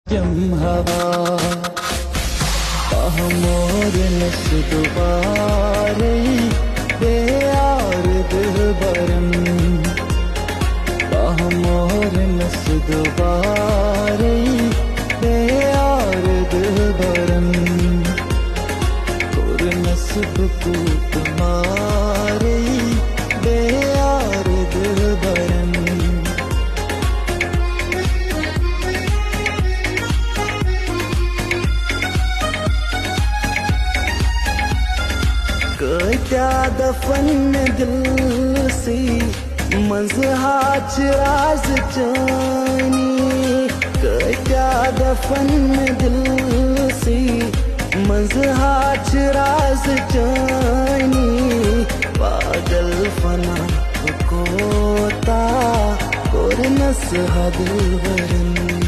जम हवा मोर नस दुबारे बेयार दिलबरम मोर नस दुबारे बेयार दिलबरम और नस्ब को तुम्हारे बेयार दिलबरम क्या दफन दिल सी मजहाच राज जानी क्या दफन दिल सी मजहाच राज जानी पागल फना कोता और नस दिल वरन